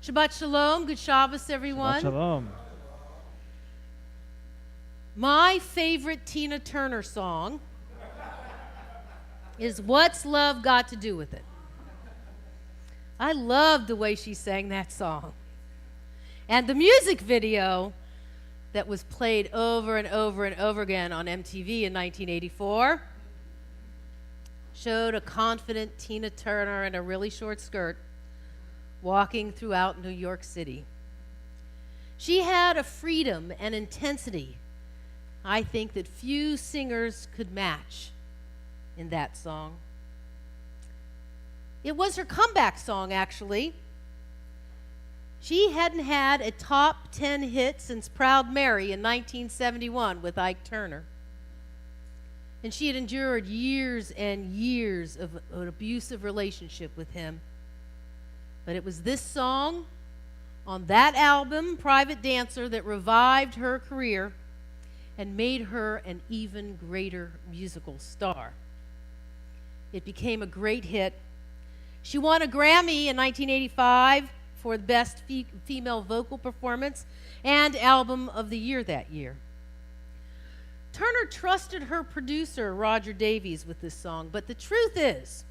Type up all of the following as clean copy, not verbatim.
Shabbat Shalom. Good Shabbos, everyone. Shabbat Shalom. My favorite Tina Turner song is What's Love Got to Do with It? I love the way she sang that song. And the music video that was played over and over and over again on MTV in 1984 showed a confident Tina Turner in a really short skirt walking throughout New York City. She had a freedom and intensity I think that few singers could match in that song. It was her comeback song, actually. She hadn't had a top 10 hit since Proud Mary in 1971 with Ike Turner. And she had endured years and years of an abusive relationship with him. But it was this song on that album, Private Dancer, that revived her career and made her an even greater musical star. It became a great hit. She won a Grammy in 1985 for the Best Female Vocal Performance and Album of the Year that year. Turner trusted her producer, Roger Davies, with this song, but the truth is,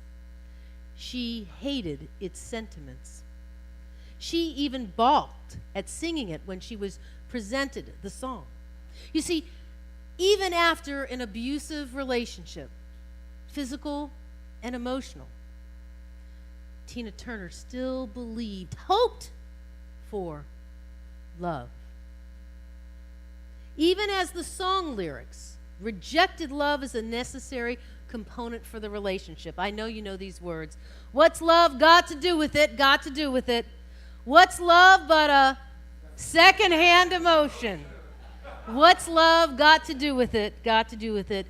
she hated its sentiments. She even balked at singing it when she was presented the song. You see, even after an abusive relationship, physical and emotional, Tina Turner still believed, hoped for love. Even as the song lyrics rejected love as a necessary component for the relationship. I know you know these words. What's love got to do with it? Got to do with it. What's love but a secondhand emotion? What's love got to do with it? Got to do with it.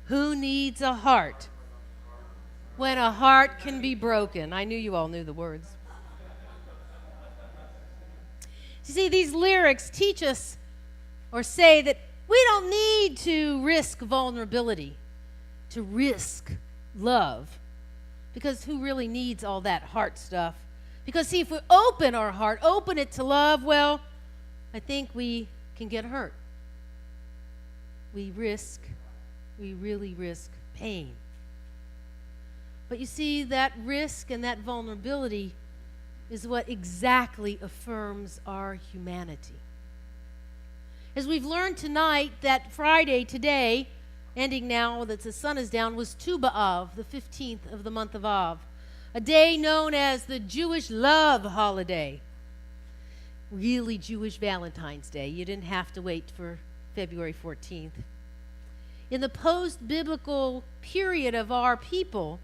Who needs a heart when a heart can be broken? I knew you all knew the words. You see, these lyrics teach us or say that we don't need to risk vulnerability, to risk love, because who really needs all that heart stuff? Because see, if we open our heart, open it to love, well, I think we can get hurt. We really risk pain. But you see, that risk and that vulnerability is what exactly affirms our humanity. As we've learned tonight, that Friday today, ending now that the sun is down, was Tu B'Av, the 15th of the month of Av, a day known as the Jewish love holiday. Really Jewish Valentine's Day. You didn't have to wait for February 14th. In the post-biblical period of our people,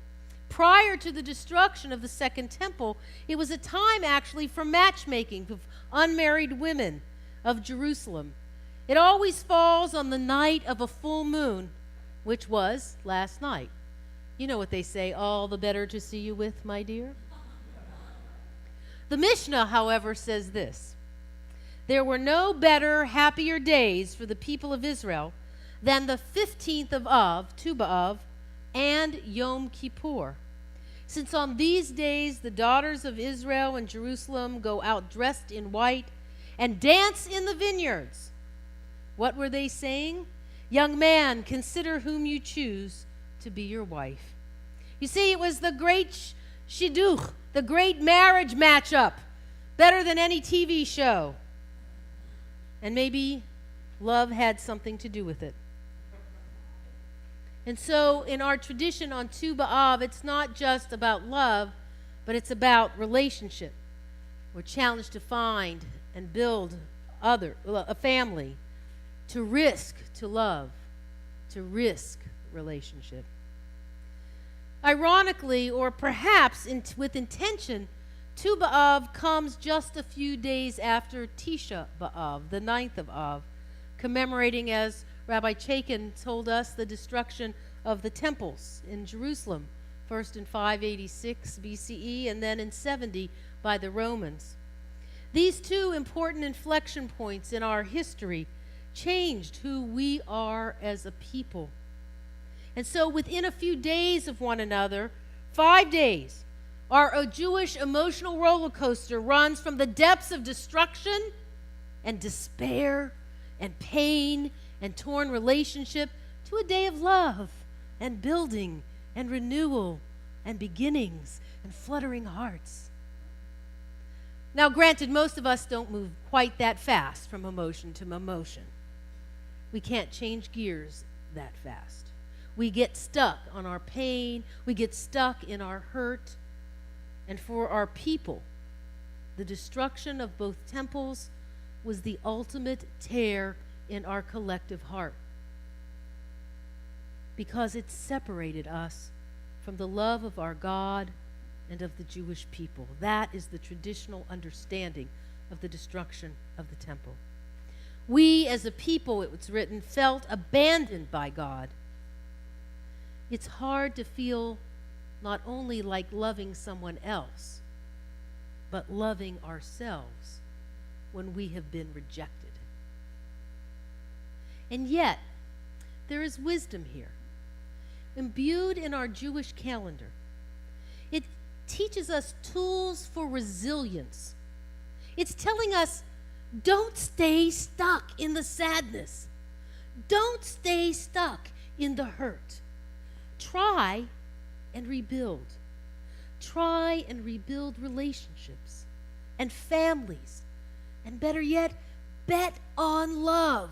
prior to the destruction of the Second Temple, it was a time actually for matchmaking of unmarried women of Jerusalem. It always falls on the night of a full moon, which was last night. You know what they say, all the better to see you with, my dear. The Mishnah, however, says this: there were no better, happier days for the people of Israel than the 15th of Av, Tu B'Av, and Yom Kippur, since on these days the daughters of Israel and Jerusalem go out dressed in white and dance in the vineyards. What were they saying? Young man, consider whom you choose to be your wife. You see, it was the great shidduch, the great marriage matchup, better than any TV show. And maybe love had something to do with it. And so in our tradition on Tu B'Av, it's not just about love, but it's about relationship. We're challenged to find and build a family, to risk, to love, to risk relationship. Ironically, or perhaps with intention, Tu B'Av comes just a few days after Tisha B'Av, the 9th of Av, commemorating, as Rabbi Eger told us, the destruction of the temples in Jerusalem, first in 586 BCE and then in 70 by the Romans. These two important inflection points in our history changed who we are as a people. And so within a few days of one another, 5 days, Our Jewish emotional roller coaster runs from the depths of destruction and despair and pain and torn relationship to a day of love and building and renewal and beginnings and fluttering hearts. Now, granted, most of us don't move quite that fast from emotion to emotion. We can't change gears that fast. We get stuck on our pain. We get stuck in our hurt. And for our people, the destruction of both temples was the ultimate tear in our collective heart, because it separated us from the love of our God and of the Jewish people. That is the traditional understanding of the destruction of the temple. We as a people, it was written, felt abandoned by God. It's hard to feel not only like loving someone else, but loving ourselves when we have been rejected. And yet, there is wisdom here. Imbued in our Jewish calendar, it teaches us tools for resilience. It's telling us, don't stay stuck in the sadness. Don't stay stuck in the hurt. Try and rebuild. Try and rebuild relationships and families. And better yet, bet on love.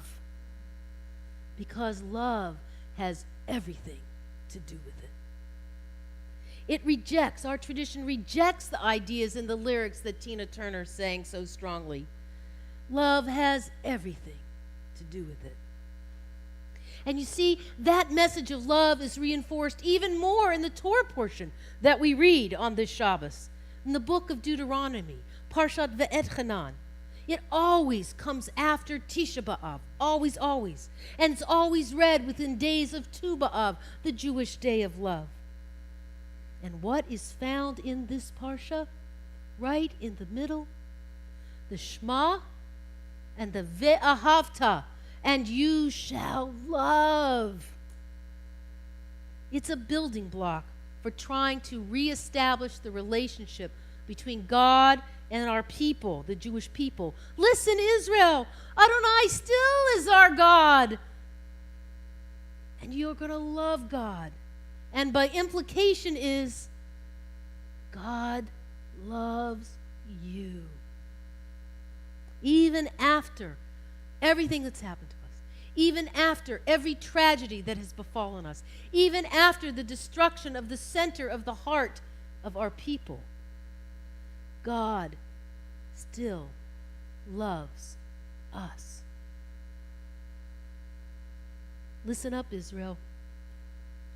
Because love has everything to do with it. It rejects, our tradition rejects the ideas in the lyrics that Tina Turner sang so strongly. Love has everything to do with it. And you see, that message of love is reinforced even more in the Torah portion that we read on this Shabbos. In the book of Deuteronomy, Parshat Ve'etchanan. It always comes after Tisha B'Av. Always, always. And it's always read within days of Tu B'Av, the Jewish day of love. And what is found in this Parsha? Right in the middle? The Shema and the Ve'ahavta. And you shall love. It's a building block for trying to reestablish the relationship between God and our people, the Jewish people. Listen, Israel, Adonai still is our God. And you're going to love God. And by implication is, God loves you. Even after everything that's happened to us, even after every tragedy that has befallen us, even after the destruction of the center of the heart of our people, God still loves us. Listen up, Israel.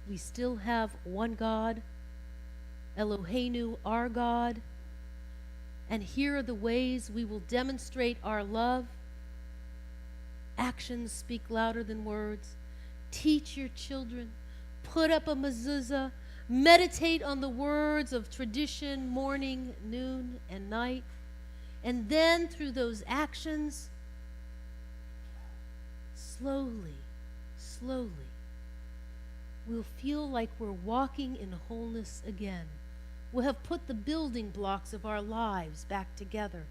We still have one God, Eloheinu, our God, and here are the ways we will demonstrate our love. Actions speak louder than words. Teach your children. Put up a mezuzah. Meditate on the words of tradition, morning, noon, and night. And then through those actions, slowly, we'll feel like we're walking in wholeness again. We'll have put the building blocks of our lives back together.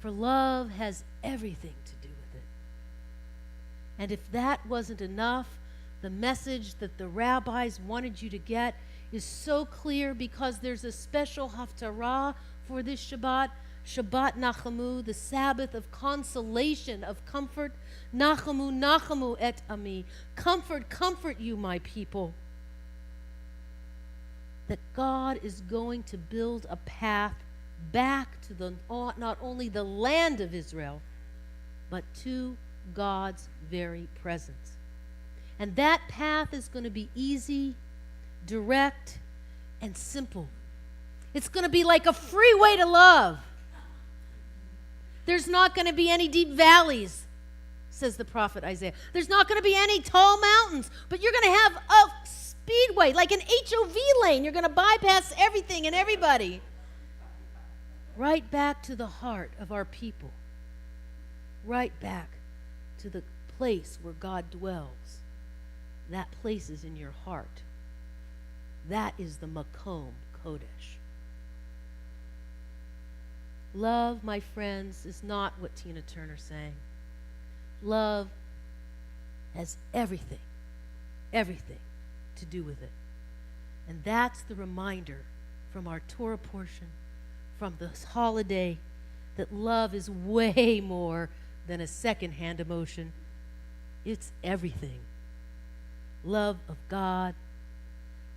For love has everything to do with it. And if that wasn't enough, the message that the rabbis wanted you to get is so clear, because there's a special haftarah for this Shabbat, Shabbat Nachamu, the Sabbath of consolation, of comfort. Nachamu, Nachamu et ami. Comfort, comfort you, my people. That God is going to build a path back to the not only the land of Israel, but to God's very presence. And that path is going to be easy, direct, and simple. It's going to be like a freeway to love. There's not going to be any deep valleys, says the prophet Isaiah. There's not going to be any tall mountains, but you're going to have a speedway, like an HOV lane. You're going to bypass everything and everybody. Right back to the heart of our people. Right back to the place where God dwells. That place is in your heart. That is the makom Kodesh. Love, my friends, is not what Tina Turner sang. Love has everything to do with it. And that's the reminder from our Torah portion, from this holiday, that love is way more than a second-hand emotion. It's everything. Love of God,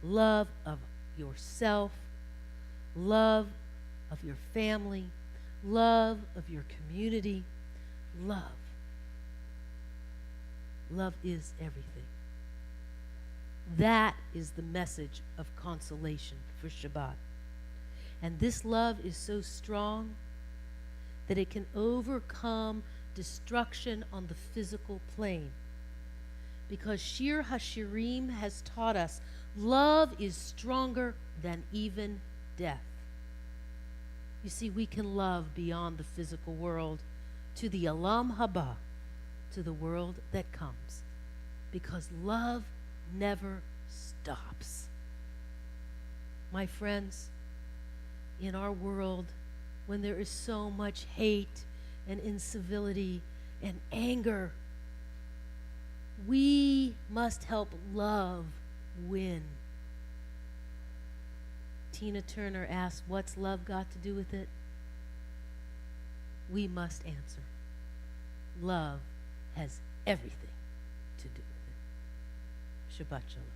love of yourself, love of your family, love of your community, love. Love is everything. That is the message of consolation for Shabbat. And this love is so strong that it can overcome destruction on the physical plane. Because Shir HaShirim has taught us love is stronger than even death. You see, we can love beyond the physical world to the Olam Haba, to the world that comes. Because love never stops. My friends, in our world, when there is so much hate and incivility and anger, we must help love win. Tina Turner asked, what's love got to do with it? We must answer. Love has everything to do with it. Shabbat Shalom.